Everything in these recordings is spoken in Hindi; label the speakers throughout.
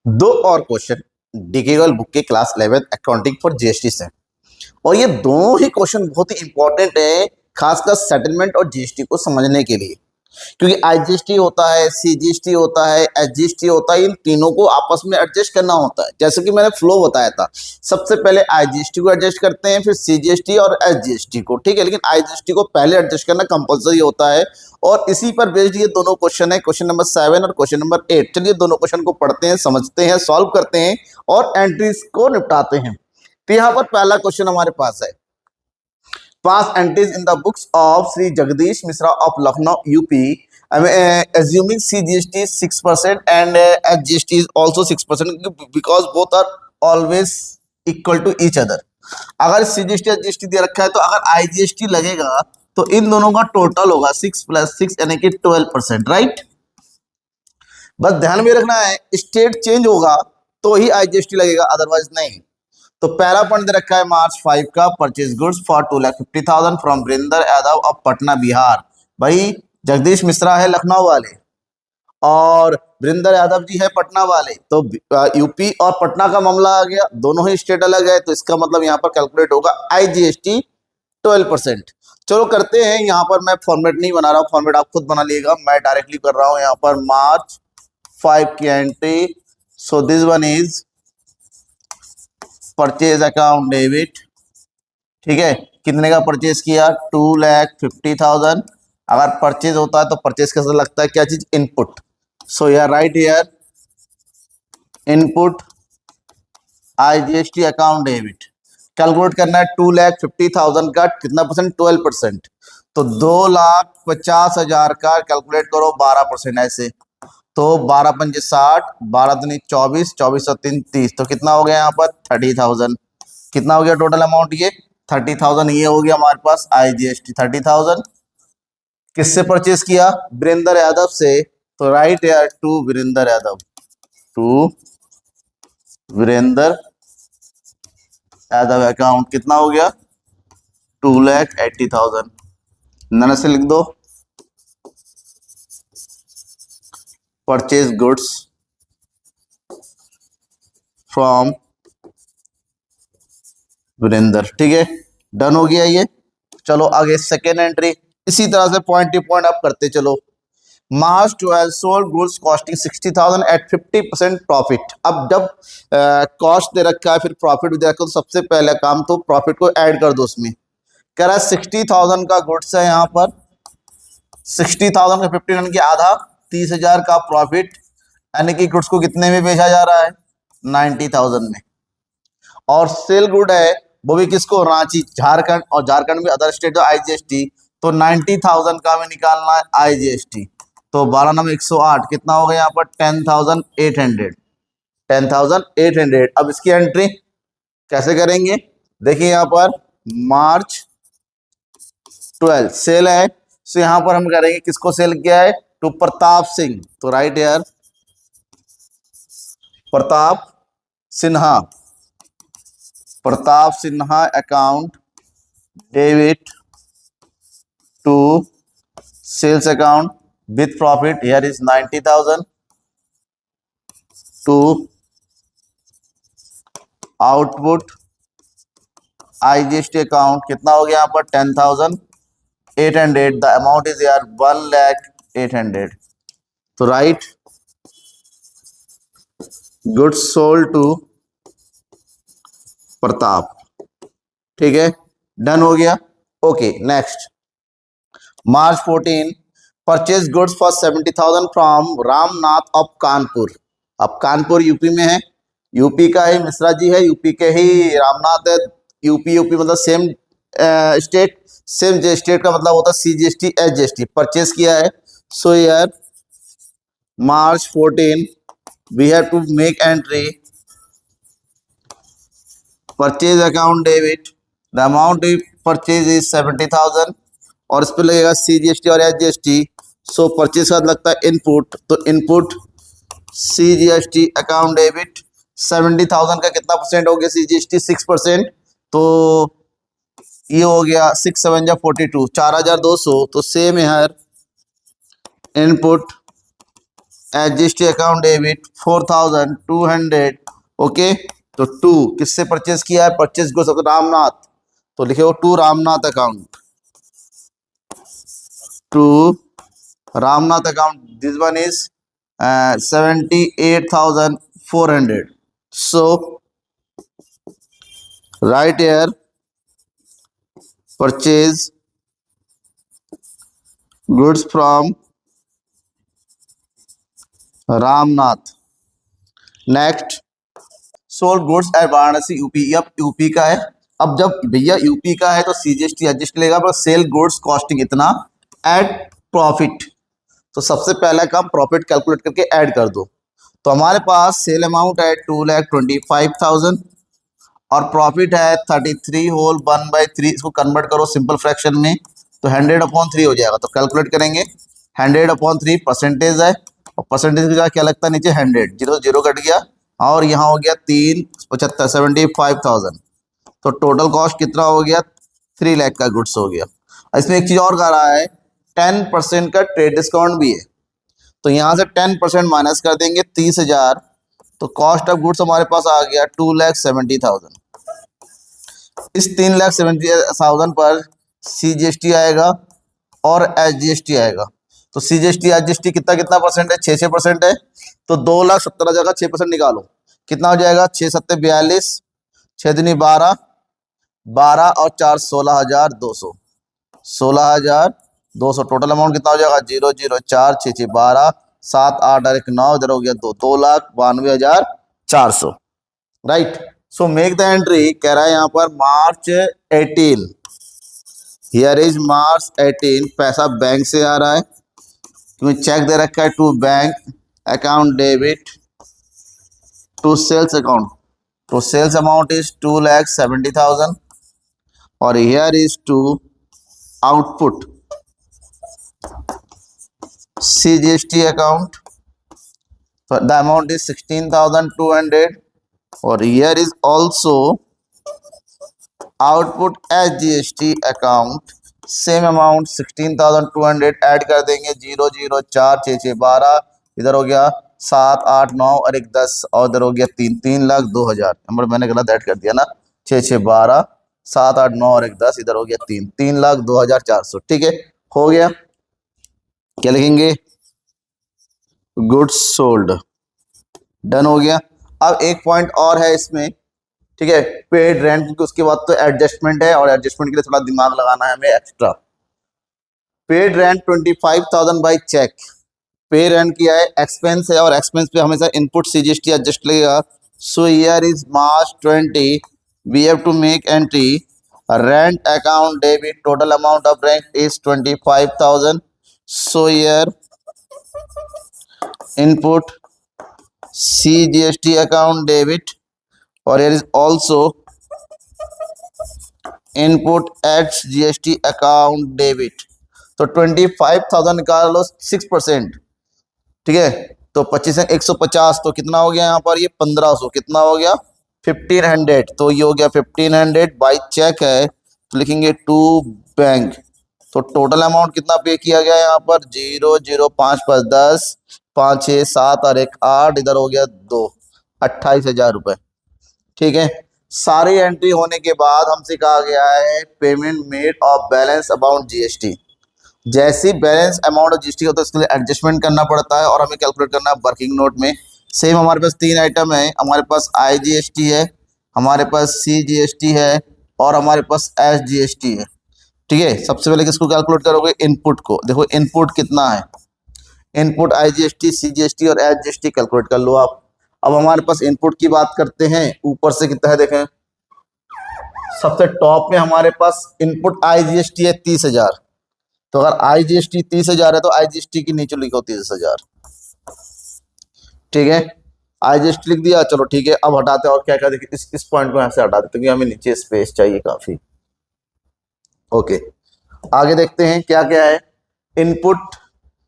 Speaker 1: दो और क्वेश्चन डिकेगल बुक के क्लास 11 अकाउंटिंग फॉर जीएसटी से, और ये दोनों ही क्वेश्चन बहुत ही इंपॉर्टेंट है, खासकर सेटलमेंट और जीएसटी को समझने के लिए। क्योंकि आईजीएसटी होता है, सीजीएसटी होता है, एसजीएसटी होता है, इन तीनों को आपस में एडजस्ट करना होता है। जैसे कि मैंने फ्लो बताया था, सबसे पहले आईजीएसटी को एडजस्ट करते हैं, फिर सीजीएसटी और एसजीएसटी को, ठीक है। लेकिन आईजीएसटी को पहले एडजस्ट करना कंपलसरी होता है, और इसी पर बेस्ड ये दोनों क्वेश्चन है, क्वेश्चन नंबर 7 और क्वेश्चन नंबर 8। चलिए दोनों क्वेश्चन को पढ़ते हैं, समझते हैं, सॉल्व करते हैं और एंट्रीज को निपटाते हैं। तो यहाँ पर पहला क्वेश्चन हमारे पास है, past entries in the books of Sri Jagdish Mishra of Lucknow, UP. Assuming CGST is 6% and SGST is also 6%, because both are always equal to each other. अगर CGST SGST दे रखा है तो अगर IGST लगेगा तो इन दोनों का टोटल होगा 6 + 6 यानी कि 12%, राइट। बस ध्यान में रखना है, स्टेट चेंज होगा तो ही IGST लगेगा, अदरवाइज नहीं। तो पहला पॉइंट दे रखा है मार्च 5 का, purchase goods for 2,50,000 from Varinder Yadav of Patna Bihar. भाई जगदीश मिश्रा है लखनऊ वाले और वरिंदर यादव जी है पटना वाले, तो यूपी और पटना का मामला आ गया, दोनों ही स्टेट अलग है, तो इसका मतलब यहाँ पर कैलकुलेट होगा आईजीएसटी 12%। चलो करते हैं, यहाँ पर मैं फॉर्मेट नहीं बना रहा हूँ, फॉर्मेट आप खुद बना लीजिएगा, मैं डायरेक्टली कर रहा हूँ यहाँ पर मार्च 5 की entry. So this one is purchase account debit, ठीक है। कितने का परचेज किया? 2,50,000। अगर परचेज होता है तो परचेज कैसे लगता है, क्या चीज? इनपुट। सो यार right here input IGST account debit. Calculate करना है 2,50,000 का कितना परसेंट? 12%। तो 2,50,000 का कैलकुलेट करो 12% ऐसे, तो 12 पंजे 60, 12 दूनी 24, 24 और 3 30, तो कितना हो गया यहाँ पर? 30,000। कितना हो गया टोटल अमाउंट? ये 30,000 ये हो गया हमारे पास आईजीएसटी 30,000। किससे परचेज किया? वीरेंद्र यादव से, तो राइट यार to Virendra Yadav, to Virendra Yadav account कितना हो गया? 2,80,000। नन से लिख दो परचेज गुड्स फ्रॉम वीरेंद्र, ठीक है, डन हो गया ये। चलो आगे सेकेंड एंट्री, इसी तरह से पॉइंट टू पॉइंट आप करते चलो। March 12 sold goods costing 60,000 at 50% profit. अब जब कॉस्ट दे रखा है फिर प्रॉफिट भी दे रखा है, तो सबसे पहला काम तो प्रॉफिट को ऐड कर दो उसमें। कह रहा है 60,000 का गुड्स है यहाँ पर, 60,000 का 50 यानी कि आधा, 30,000 का प्रॉफिट, यानी कि गुड्स को कितने में बेचा जा रहा है? 90,000 में। और सेल गुड है वो भी किसको? रांची, झारखंड, और झारखंड में अदर स्टेट जो आईजीएसटी, तो 90,000 का हमें निकालना है आईजीएसटी। तो 12 नंबर 108 कितना हो गया यहाँ पर? 10,800, 10,800। अब इसकी एंट्री कैसे करेंगे? देखिए यहाँ पर मार्च 12 सेल है, तो यहाँ पर हम करेंगे किसको सेल किया है? टू प्रताप सिंह, तो राइट यार Pratap Sinha, Pratap Sinha account debit to sales account with profit, here is 90,000 to output IGST account कितना हो गया यहाँ पर? 10,800। द अमाउंट इज यार 1,08,000। तो write goods sold to Pratap, ठीक है, डन हो गया। Okay next, March 14 purchase goods for 70,000 from Ramnath of Kanpur. अब कानपुर यूपी में है, यूपी का ही मिश्रा जी है, यूपी के ही रामनाथ है, यूपी मतलब सेम स्टेट, सेम स्टेट का मतलब होता है सीजीएसटी एसजीएसटी। परचेज किया है, सो यार March 14 we have to make entry purchase account debit, the amount purchase is 70,000 और इस पर लगेगा सीजीएसटी और एसजीएसटी। सो परचेज का लगता है इनपुट, तो इनपुट सीजीएसटी अकाउंट डेबिट 70,000 का कितना परसेंट हो गया? सीजीएसटी 6%, तो ये हो गया 6 7 जा 42, 4,200। तो सेम है input SGST account debit 4200, okay. तो टू किससे परचेज किया है, परचेज गुड्स ऑफ रामनाथ, तो लिखे हो to Ramnath account, to Ramnath account, this one is 78,400. So right here purchase goods from Ramnath. Next sold goods at Varanasi UP, अब यूपी का है। अब जब भैया यूपी का है तो सीजीएसटी एडजस्ट लेगा, पर सेल गुड्स कॉस्टिंग इतना एट प्रॉफिट, तो सबसे पहला काम प्रॉफिट कैलकुलेट करके ऐड कर दो। तो हमारे पास सेल अमाउंट है 2,25,000 और प्रॉफिट है 33/1/3। इसको कन्वर्ट करो सिंपल फ्रैक्शन में, तो 100/3 हो जाएगा। तो कैलकुलेट करेंगे, 100/3 परसेंटेज है, और परसेंटेज की जगह क्या लगता है नीचे 100, जीरो जीरो कट गया, और यहाँ हो गया 375 75,000। तो टोटल कॉस्ट कितना हो गया, 3 लाख का गुड्स हो गया। इसमें एक चीज और कह रहा है 10% का ट्रेड डिस्काउंट भी है, तो यहाँ से 10% माइनस कर देंगे 30,000, तो कॉस्ट ऑफ गुड्स हमारे पास आ गया 2,70,000। इस 3,70,000 पर सीजीएसटी आएगा और एसजीएसटी आएगा। तो सीजीएसटी एसजीएसटी कितना कितना परसेंट है, 6% है। तो 2,70,000 का 6% निकालो, कितना हो जाएगा, 6 7 42, 6 दूनी 12, 12 और 4 16,200, 16,200। टोटल अमाउंट कितना हो जाएगा, 0 0 4 6 6 12 7 8 और 1 9, इधर हो गया 2,92,400, right. So make the entry, कह रहा है यहाँ पर मार्च 18, हियर इज मार्च 18, पैसा बैंक से आ रहा है क्योंकि चेक दे रखा है to bank account debit to sales account, तो सेल्स अमाउंट इज 2,70,000 और here is to output CGST account, so the amount is 16,200 और here is also output SGST account, same amount 16,200 add कर देंगे, 0 0 4 6 6 12, इधर हो गया 7 8 9 और 1 10 और इधर हो गया 3,02,000, नंबर मैंने गलत ऐड कर दिया ना, 6 6 12 7 8 9 और 1 10, इधर हो गया 3,02,400, ठीक है, हो गया। क्या लिखेंगे, गुड्स सोल्ड, डन हो गया। अब एक पॉइंट और है इसमें, ठीक है, पेड रेंट, क्योंकि उसके बाद तो एडजस्टमेंट है और एडजस्टमेंट के लिए थोड़ा दिमाग लगाना है हमें extra. Paid rent 25,000 by cheque, pay rent किया है, एक्सपेंस है और एक्सपेंस पे हमेशा इनपुट सीजीएसटी एडजस्ट लगेगा। So here is March 20, we have to make entry rent account debit, total amount of rent is 25,000। So here input CGST account debit और here is also input HGST account debit। तो 25,000 निकाल लो 6%, ठीक है, तो 25 150, तो कितना हो गया यहाँ पर, ये 1,500, कितना हो गया 1,500, तो ये हो गया 1,500 बाई चेक है, तो लिखेंगे टू बैंक। तो टोटल अमाउंट कितना पे किया गया यहाँ पर, 0 0 5 5 10 5 6 7 और 1 8, इधर हो गया 2, 28,000 रुपये, ठीक है। सारी एंट्री होने के बाद हमसे कहा गया है payment made of balance amount GST. जैसी बैलेंस अमाउंट ऑफ जीएसटी होता है उसके लिए एडजस्टमेंट करना पड़ता है और हमें कैलकुलेट करना है वर्किंग नोट में। सेम हमारे पास 3 आइटम है, हमारे पास आईजीएसटी है, हमारे पास सीजीएसटी है और हमारे पास एसजीएसटी है, ठीक है। सबसे पहले किसको कैलकुलेट करोगे, इनपुट को। देखो इनपुट कितना है, इनपुट आईजीएसटी सीजीएसटी और एसजीएसटी कैलकुलेट कर लो आप। अब हमारे पास इनपुट की बात करते हैं, ऊपर से कितना है देखें, सबसे टॉप में हमारे पास इनपुट आईजीएसटी है 30,000, तो अगर आईजीएसटी 30,000 है तो आईजीएसटी की नीचे लिखो 30,000, ठीक है, आईजीएसटी लिख दिया, चलो ठीक है। अब हटाते हैं और क्या क्या, देखिए इस पॉइंट को यहाँ से हटा देते हैं क्योंकि हमें नीचे स्पेस चाहिए काफी, ओके। आगे देखते हैं क्या क्या है, इनपुट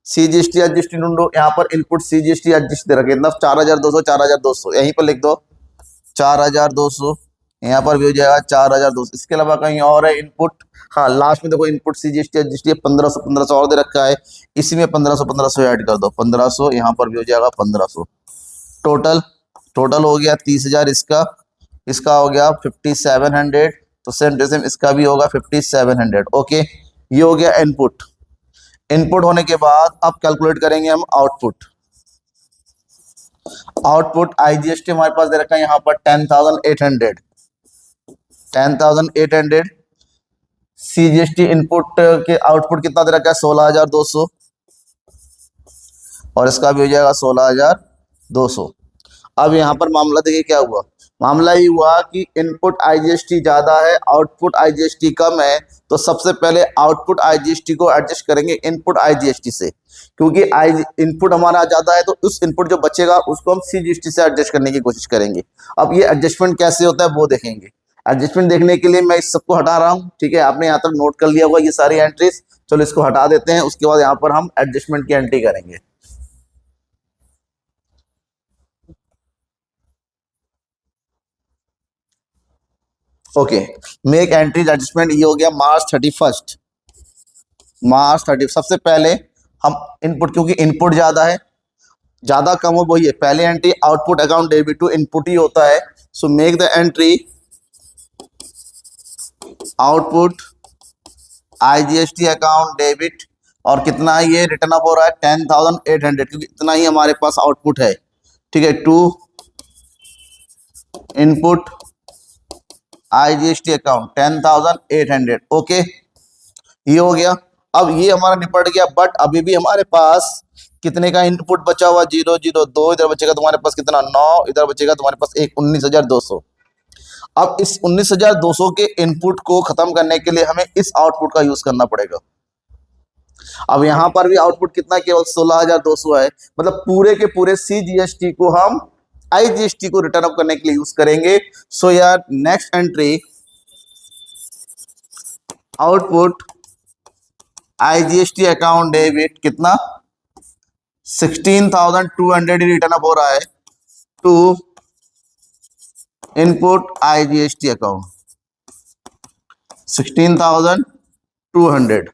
Speaker 1: सीजीएसटी एडजस्ट ढूंढो, यहाँ पर इनपुट सीजीएसटी एडजस्ट दे रखे, मतलब 4,200 4,200, यहीं पर लिख दो 4,200 यहाँ पर भी हो जाएगा 4200। इसके अलावा कहीं और है इनपुट, हाँ लास्ट में देखो इनपुट CGST एसजीएसटी 1500 और दे रखा है, इसी में 1500 ऐड कर दो, 1500 यहाँ पर भी हो जाएगा 1500। टोटल टोटल हो गया 30,000 इसका, इसका हो गया 5700, तो सेम टू सेम इसका भी होगा 5700। ओके, ये हो गया इनपुट। इनपुट होने के बाद अब कैलकुलेट करेंगे हम आउटपुट। आउटपुट IGST हमारे पास दे रखा है यहाँ पर 10,800, 10,800। CGST इनपुट के आउटपुट कितना दे रखा है 16,200, और इसका भी हो जाएगा 16,200। अब यहाँ पर मामला देखिए क्या हुआ, मामला ये हुआ कि इनपुट IGST ज़्यादा है, आउटपुट IGST कम है, तो सबसे पहले आउटपुट IGST को एडजस्ट करेंगे इनपुट IGST से, क्योंकि इनपुट हमारा ज़्यादा है तो उस इनपुट जो बचेगा उसको हम CGST से एडजस्ट करने की कोशिश करेंगे। अब ये एडजस्टमेंट कैसे होता है वो देखेंगे। एडजस्टमेंट देखने के लिए मैं इस सबको हटा रहा हूँ, ठीक है, आपने यहाँ तक नोट कर लिया होगा ये सारी एंट्रीज, चलो इसको हटा देते हैं, उसके बाद यहाँ पर हम एडजस्टमेंट की एंट्री करेंगे। ओके, मेक एंट्रीज एडजस्टमेंट, ये हो गया मार्च 31, मार्च 30। सबसे पहले हम इनपुट, क्योंकि इनपुट ज्यादा है, ज्यादा कम हो वही है, पहले entry output account debit to input ही होता है, so make the entry output IGST account debit, और कितना ये रिटर्न अप हो रहा है 10,800, क्योंकि इतना ही हमारे पास आउटपुट है, ठीक है, to input IGST account 10,800। Okay, ये हो गया। अब ये हमारा निपट गया, बट अभी भी हमारे पास कितने का इनपुट बचा हुआ 002, इधर बचेगा तुम्हारे पास कितना 9, इधर बचेगा तुम्हारे पास एक 19,200। अब इस 19,200 के इनपुट को खत्म करने के लिए हमें इस आउटपुट का यूज करना पड़ेगा। अब यहां पर भी आउटपुट कितना, केवल 16,200 है, मतलब पूरे के पूरे CGST को हम IGST को रिटर्न अप करने के लिए यूज करेंगे। सो यार next entry output IGST account debit कितना 16,200 रिटर्न अप हो रहा है टू इनपुट IGST अकाउंट 16,200,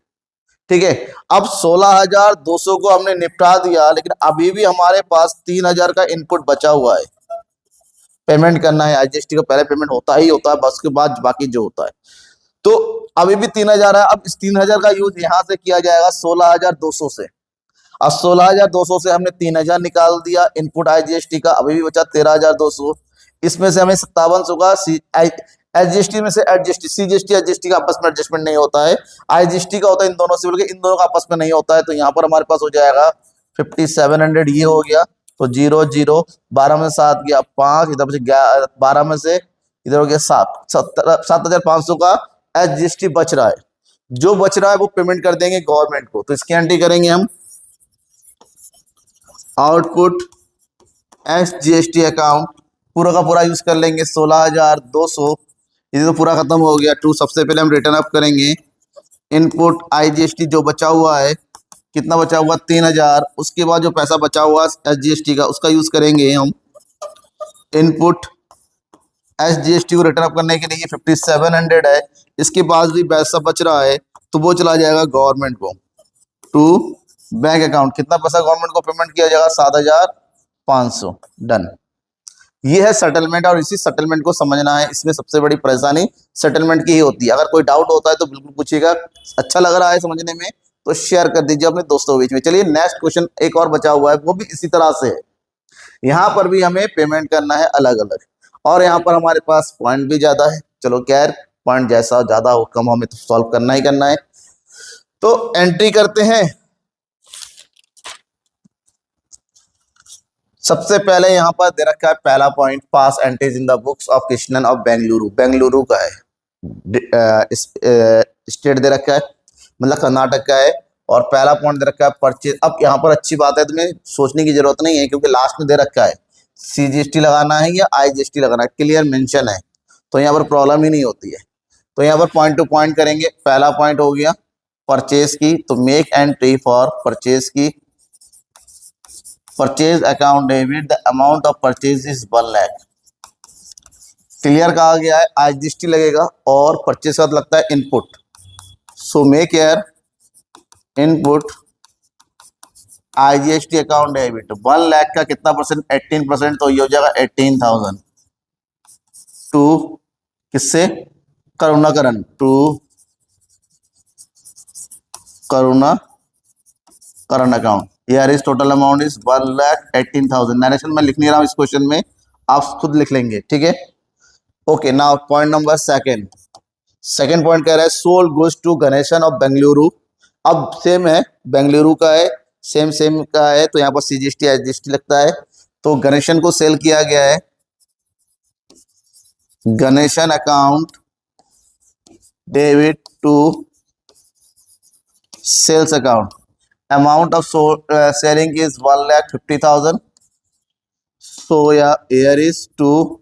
Speaker 1: ठीक है। अब 16,200 को हमने निपटा दिया, लेकिन अभी भी हमारे पास 3,000 का इनपुट बचा हुआ है, पेमेंट करना है। IGST का पहले पेमेंट होता ही होता है, बस के बाद बाकी जो होता है, तो अभी भी 3,000 है। अब इस 3,000 का यूज यहां से किया जाएगा 16,200 से। अब 16,200 से हमने 3,000 निकाल दिया इनपुट IGST का, अभी भी बचा 13,200। इसमें से हमें 5700 का SGST में से एडजस्ट, CGST SGST का आपस में एडजस्टमेंट नहीं होता है, IGST का होता है इन दोनों से, बल्कि इन दोनों का आपस में नहीं होता है, तो यहाँ पर हमारे पास हो जाएगा 5700, ये हो गया। तो 0 0 12 में 7 गया 5, इधर बचे 12 में से इधर हो गया 7, 7,500 का SGST बच रहा है। जो बच रहा है वो पेमेंट कर देंगे गवर्नमेंट को, तो इसकी एंट्री करेंगे हम आउटपुट SGST अकाउंट, पूरा का पूरा यूज कर लेंगे 16,200, ये तो पूरा खत्म हो गया। टू सबसे पहले हम रिटर्न अप करेंगे इनपुट IGST, जो बचा हुआ है कितना बचा हुआ 3,000, उसके बाद जो पैसा बचा हुआ SGST का उसका यूज करेंगे हम इनपुट SGST को रिटर्न अप करने के लिए। 5700 है, इसके बाद भी पैसा बच रहा है तो वो चला जाएगा गवर्नमेंट को टू बैंक अकाउंट। कितना पैसा गवर्नमेंट को पेमेंट किया जाएगा 7,500। डन, ये है सेटलमेंट, और इसी सेटलमेंट को समझना है। इसमें सबसे बड़ी परेशानी सेटलमेंट की ही होती है। अगर कोई डाउट होता है तो बिल्कुल पूछिएगा। अच्छा लग रहा है समझने में तो शेयर कर दीजिए अपने दोस्तों के बीच में। चलिए नेक्स्ट क्वेश्चन एक और बचा हुआ है, वो भी इसी तरह से है। यहाँ पर भी हमें पेमेंट करना है अलग अलग, और यहाँ पर हमारे पास पॉइंट भी ज्यादा है। चलो खैर, पॉइंट जैसा ज्यादा हो कम हमें तो सॉल्व करना ही करना है, तो एंट्री करते हैं। सबसे पहले यहाँ पर दे रखा है पहला point, pass entries in the books of Krishnan of Bengaluru. Bengaluru का है, स्टेट दे रखा है, मतलब कर्नाटक का है, और पहला पॉइंट दे रखा है परचेज। अब यहाँ पर अच्छी बात है, तुम्हें सोचने की जरूरत नहीं है, क्योंकि लास्ट में दे रखा है CGST लगाना है या IGST लगाना है, क्लियर मेंशन है, तो यहाँ पर प्रॉब्लम ही नहीं होती है। तो यहाँ पर पॉइंट टू पॉइंट करेंगे। पहला पॉइंट हो गया परचेज की, तो मेक एंट्री फॉर परचेज की। Purchase account debit, the amount of purchase is 1 lakh. Clear कहा गया है, आईजीएसटी लगेगा और परचेज का लगता है input. So make air input IGST account debit. 1 lakh का कितना परसेंट? 18%, तो ये हो जाएगा 18,000 टू किससे? Karunakaran, to Karunakaran account. Here is total amount is 1,18,000। Narration में लिख नहीं रहा हूं इस क्वेश्चन में, आप खुद लिख लेंगे, ठीक है। Okay, now point number second. Second point कह रहा है sold goods to Ganesan of Bengaluru. अब सेम है, बेंगलुरु का है, सेम का है, तो यहाँ पर सीजीएसटी एसजीएसटी लगता है। तो गणेशन को सेल किया गया है, Ganesan account debit to sales account. Amount of selling is 1,50,000। So या here is to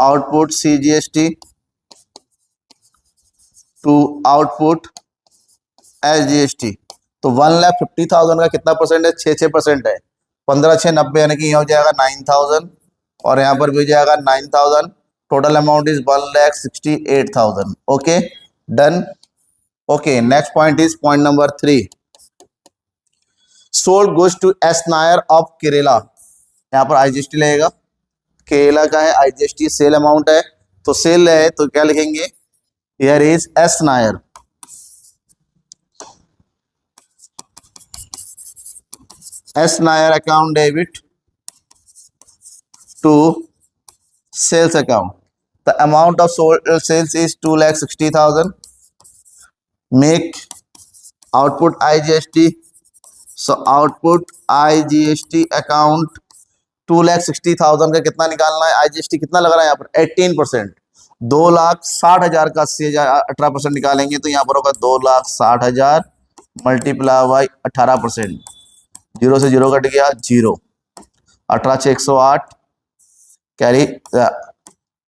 Speaker 1: output CGST to output SGST। तो 1,50,000 का कितना परसेंट है? 6% है। 15 6 90, यानी कि यहाँ हो जाएगा 9,000 और यहाँ पर भी हो जाएगा 9,000। Total amount is 1,68,000। Okay, done. Okay, next point is point number 3। Sold goods to S Nair of Kerala. यहाँ पर आईजीएसटी लगेगा, केरला का है, आईजीएसटी सेल अमाउंट है, तो सेल है तो क्या लिखेंगे? Here is S Nair. S Nair account debit to sales account. The amount of sales is 2,60,000। Make output IGST. So output IGST account 2,60,000 का कितना निकालना है? आईजीएसटी कितना लग रहा है यहाँ पर? 18%। 2,60,000 का 18% निकालेंगे तो यहाँ पर होगा 2,60,000 मल्टीप्लाई बाई 18%। 0 से 0 कट गया, 0। 18 6 108 कैरी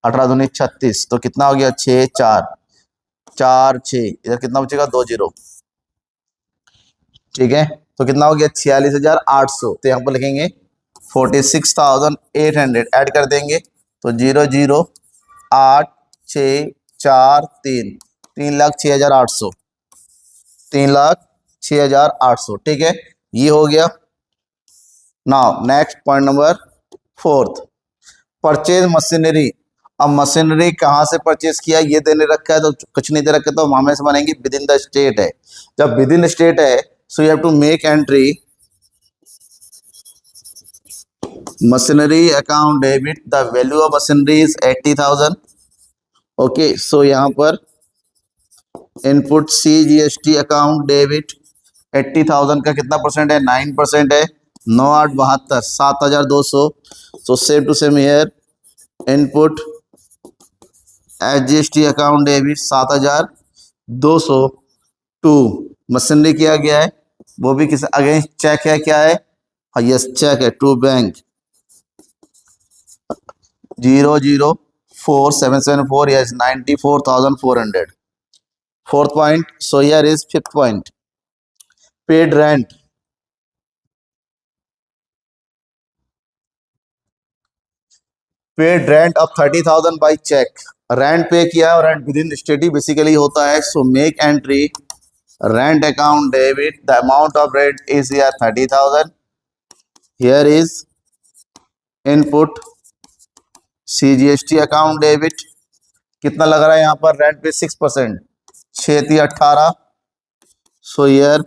Speaker 1: 18 दूनी 36, तो कितना हो गया? 6 4 4 6, इधर कितना बचेगा? 2 0, ठीक है। तो कितना हो गया? 46,800। तो यहाँ पर लिखेंगे 46,800 ऐड कर देंगे, तो 0 0 8 6 4 3, 3,06,800, 3,06,800, ठीक है। ये हो गया। Now next point number 4, purchase machinery. अब मशीनरी कहाँ से परचेज किया ये देने रखा है, तो कुछ नहीं दे रखा, तो हम हमें से मानेंगे विद इन द स्टेट है। जब विद इन स्टेट है so you have to make entry machinery account debit. The value of machinery is 80,000। Okay, so यहाँ पर इनपुट CGST अकाउंट डेबिट 80,000 का कितना परसेंट है? 9% है। 9 8 72, 7,200। So same to same here input SGST account debit 7,200 to machinery किया गया है, वो भी किस अगेंस्ट चेक है, क्या है? हाँ यस, चेक है to bank 004,774, yes 94,400। Fourth point, so here is fifth point, paid rent। Paid rent of 30,000 by cheque. Rent pay किया है और रेंट विद इन स्टेट ही बेसिकली होता है। So make entry rent account debit. The amount of rent is here 30,000। Here is input CGST account debit. कितना लग रहा है यहाँ पर? रेंट पे 6%, 6 3 18। So here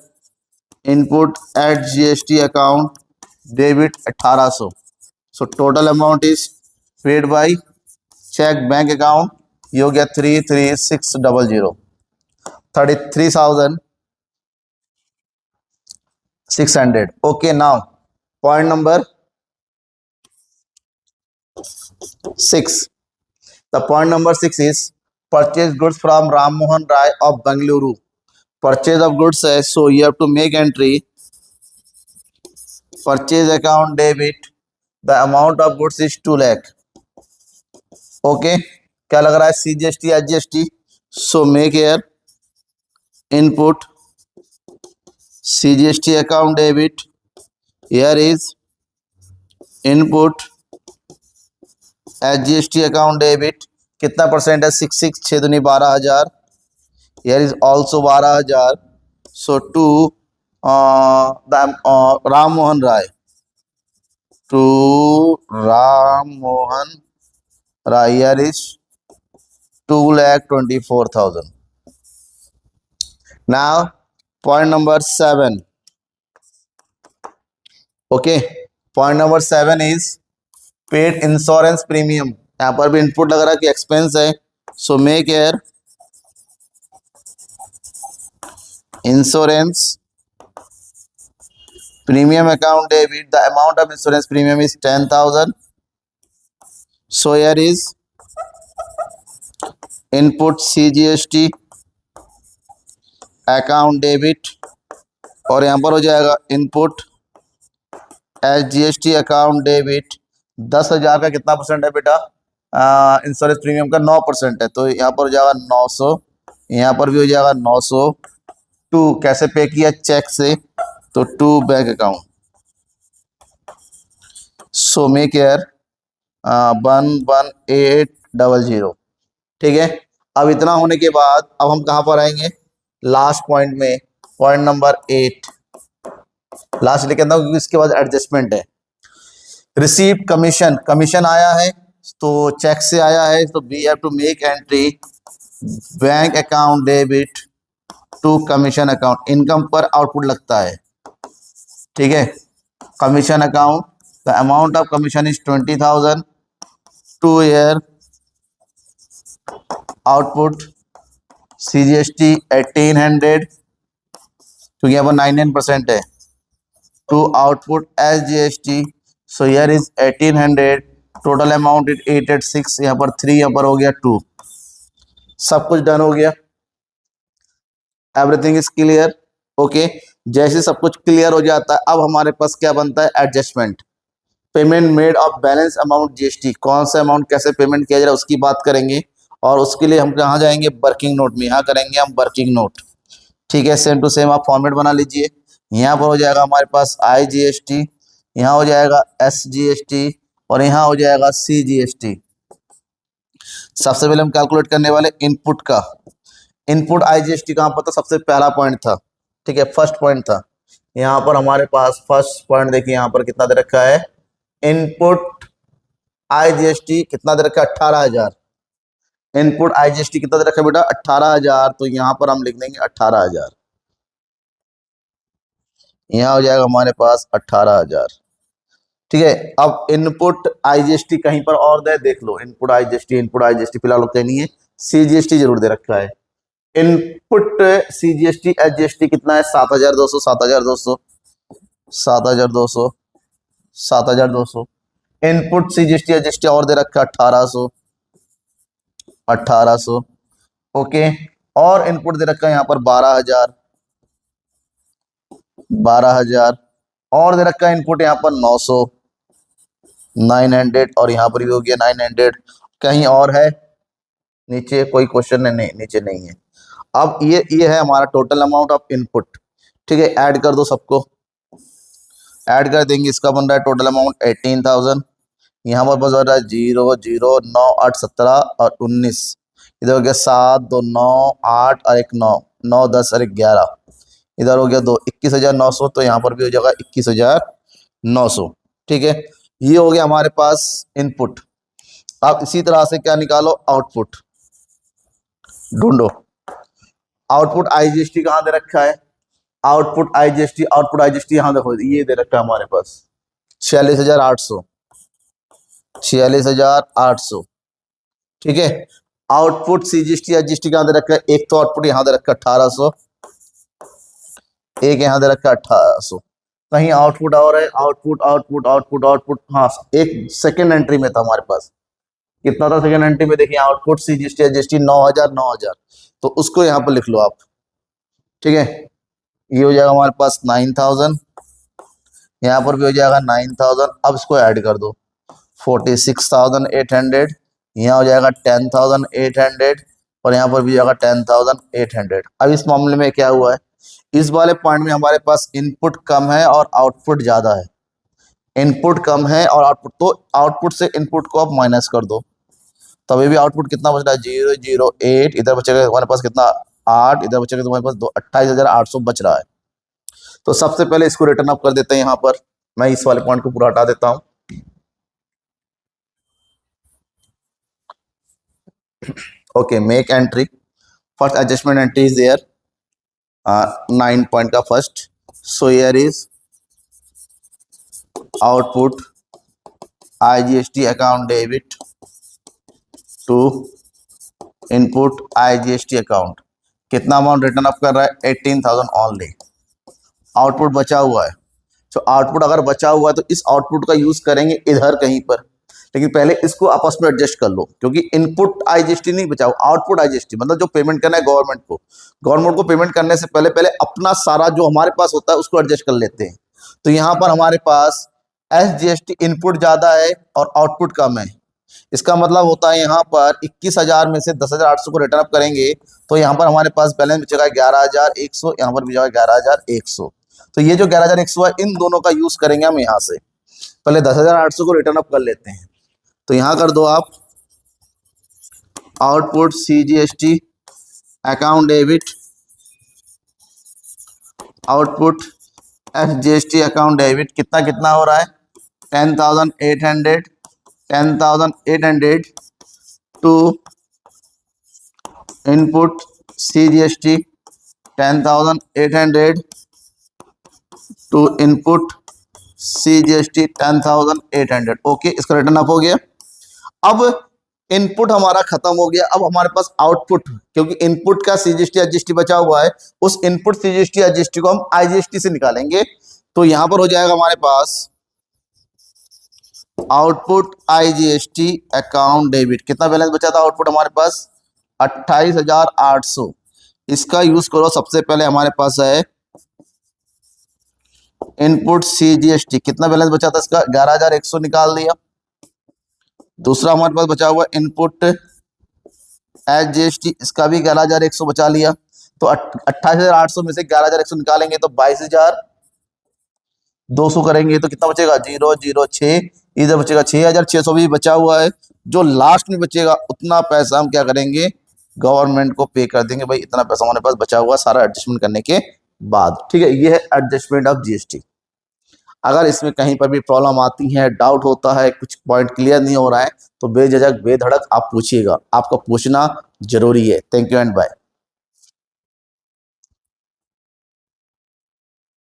Speaker 1: input at GST account debit 1,800। So total amount is paid by cheque bank account, ये हो गया 33,600, 33,600। Okay, now point number 6। The point number 6 is purchase goods from Ram Mohan Roy of Bengaluru. Purchase of goods है, so you have to make entry purchase account debit. The amount of goods is 2 lakh. Okay, क्या लग रहा है? CGST SGST। So make here input CGST account debit. Here is input SGST account debit कितना परसेंट है? 66, 6 दूनी 12,000, here is also 12,000, so to Ram Mohan Rai, to Ram Mohan Rai, here is 2,24,000. Now point number 7. Okay, point number 7 is paid insurance premium. यहाँ पर भी इनपुट लग रहा है कि एक्सपेंस है, so make air insurance premium account debit. The amount of insurance premium is 10,000. So here is input CGST account debit, और यहाँ पर हो जाएगा इनपुट SGST अकाउंट डेबिट. 10,000 का कितना परसेंट है बेटा? इंश्योरेंस प्रीमियम का 9% है, तो यहाँ पर हो जाएगा 900, यहाँ पर भी हो जाएगा 900. 2 कैसे पे किया? चेक से, तो 2 bank account. So make air 11800. ठीक है. अब इतना होने के बाद अब हम कहाँ पर आएंगे? लास्ट पॉइंट में, पॉइंट नंबर 8 लास्ट लेके आता हूँ क्योंकि इसके बाद एडजस्टमेंट है. रिसीव्ड कमीशन, कमीशन आया है तो चेक से आया है, तो we have to make entry bank account debit to commission account. Income पर आउटपुट लगता है. ठीक है. Commission account, the amount of commission is 20,000. To here output CGST 1800, क्योंकि यहाँ पर 99% है. To output SGST, so here is 1800. Total amount is 886. यहाँ पर 3, यहाँ पर हो गया 2. सब कुछ डन हो गया. Everything is clear. ओके. जैसे सब कुछ क्लियर हो जाता है, अब हमारे पास क्या बनता है? Adjustment. Payment made of balance amount GST. कौन सा अमाउंट कैसे पेमेंट किया जाए उसकी बात करेंगे, और उसके लिए हम कहाँ जाएंगे? वर्किंग नोट में. यहाँ करेंगे हम वर्किंग नोट. ठीक है. सेम टू सेम आप फॉर्मेट बना लीजिए. यहाँ पर हो जाएगा हमारे पास IGST, यहाँ हो जाएगा SGST, और यहाँ हो जाएगा CGST. सबसे पहले हम कैलकुलेट करने वाले इनपुट का. इनपुट IGST कहाँ पर था? सबसे पहला पॉइंट था. ठीक है, फर्स्ट पॉइंट था. यहाँ पर हमारे पास फर्स्ट पॉइंट देखिए, यहाँ पर कितना दे रखा है? इनपुट IGST कितना दे रखा है? 18,000. इनपुट IGST कितना दे रखा है बेटा? 18,000. तो यहाँ पर हम लिख देंगे 18,000. यहाँ हो जाएगा हमारे पास 18,000. ठीक है. अब इनपुट IGST कहीं पर और दे, देख लो. इनपुट IGST फिलहाल कहीं नहीं है. CGST जरूर दे रखा है. इनपुट CGST SGST कितना है? 7,200, 7,200, 7,200, 7,200. इनपुट CGST SGST और दे रखा है 1,800, 1,800. ओके. और इनपुट दे रखा है यहाँ पर 12,000, 12,000. और दे रखा है इनपुट यहाँ पर 900, 900, और यहाँ पर भी हो गया 900. कहीं और है नीचे? कोई क्वेश्चन है? नहीं, नीचे नहीं है. अब ये है हमारा टोटल अमाउंट ऑफ इनपुट. ठीक है. ऐड कर दो सबको, ऐड कर देंगे. इसका बन रहा है टोटल अमाउंट 18,000. यहाँ पर बस हो रहा है 0 0 9 8 17 और 19. इधर हो गया 7 2 9 8 और 1 9 9 10 और 11. इधर हो गया 2 21,900. तो यहाँ पर भी हो जाएगा 21,900. ठीक है. ये हो गया हमारे पास इनपुट. आप इसी तरह से क्या निकालो? आउटपुट ढूंढो. आउटपुट IGST कहाँ दे रखा है? आउटपुट IGST यहाँ देखो, ये दे रखा है हमारे पास 46,800, 46,800. ठीक है. आउटपुट CGST SGST कहाँ दे रखा है? एक तो आउटपुट यहाँ दे रखा है 1,800, एक यहाँ दे रखा है 1,800. कहीं आउटपुट और है? आउटपुट. हाँ, एक सेकेंड एंट्री में था हमारे पास. कितना था सेकेंड एंट्री में? देखिए आउटपुट CGST SGST 9,000, 9,000. तो उसको यहाँ पर लिख लो आप. ठीक है. ये हो जाएगा हमारे पास 9,000. यहाँ पर भी हो जाएगा 9,000. अब इसको ऐड कर दो 46,800. यहाँ हो जाएगा 10,800, और यहाँ पर भी जाएगा 10,800. अब इस मामले में क्या हुआ है? इस वाले पॉइंट में हमारे पास इनपुट कम है और आउटपुट ज्यादा है. इनपुट कम है और आउटपुट, तो आउटपुट से इनपुट को आप माइनस कर दो, तभी भी आउटपुट कितना बच रहा है 008, इधर बचेगा हमारे पास कितना 8, इधर बचेगा तुम्हारे पास 28,800 बच रहा है। तो सबसे पहले इसको रिटर्न अप कर देते हैं। यहाँ पर मैं इस वाले पॉइंट को पूरा हटा देता हूं। Okay, make entry, first adjustment entry is there, 9 point का first, so here is output IGST account debit to input IGST account. कितना अमाउंट रिटर्न अप कर रहा है 18,000 ओनली। आउटपुट बचा हुआ है, तो आउटपुट अगर बचा हुआ है तो इस आउटपुट का यूज करेंगे इधर कहीं पर, लेकिन पहले इसको आपस में एडजस्ट कर लो, क्योंकि इनपुट IGST नहीं बचा, आउटपुट IGST मतलब जो पेमेंट करना है गवर्नमेंट को पेमेंट करने से पहले पहले अपना सारा जो हमारे पास होता है उसको एडजस्ट कर लेते हैं। तो यहाँ पर हमारे पास SGST इनपुट ज्यादा है और आउटपुट कम है। इसका मतलब होता है यहाँ पर 21,000 में से 10,800 को रिटर्न अप करेंगे तो यहाँ पर हमारे पास बैलेंस बचेगा 11,100, यहाँ पर बचेगा 11,100। तो ये जो 11,100 है इन दोनों का यूज करेंगे हम। यहाँ से पहले 10,800 को रिटर्न अप कर लेते हैं, तो यहाँ कर दो आप output CGST account debit, output SGST account debit, कितना कितना हो रहा है 10,800 to input CGST 10,800 to input CGST 10,800। Okay, इसका रिटर्न अप हो गया। अब इनपुट हमारा खत्म हो गया, अब हमारे पास आउटपुट, क्योंकि इनपुट का CGST IGST बचा हुआ है, उस इनपुट CGST IGST को हम IGST से निकालेंगे। तो यहां पर हो जाएगा हमारे पास आउटपुट IGST अकाउंट डेबिट। कितना बैलेंस बचा था आउटपुट हमारे पास 28,800। इसका यूज करो, सबसे पहले हमारे पास है इनपुट CGST, कितना बैलेंस बचा था इसका 11,100 निकाल दिया। दूसरा हमारे पास बचा हुआ इनपुट SGST, इसका भी 11,100 बचा लिया। तो 28,800 में से 11,100 निकालेंगे तो 22,200 करेंगे तो कितना बचेगा 006, इधर बचेगा 6,600 भी बचा हुआ है। जो लास्ट में बचेगा उतना पैसा हम क्या करेंगे गवर्नमेंट को पे कर देंगे। भाई इतना पैसा हमारे पास बचा हुआ सारा एडजस्टमेंट करने के बाद। ठीक है, ये है एडजस्टमेंट ऑफ GST। अगर इसमें कहीं पर भी प्रॉब्लम आती है, डाउट होता है, कुछ पॉइंट क्लियर नहीं हो रहा है, तो बेझिझक बेधड़क आप पूछिएगा, आपका पूछना जरूरी है। Thank you and bye.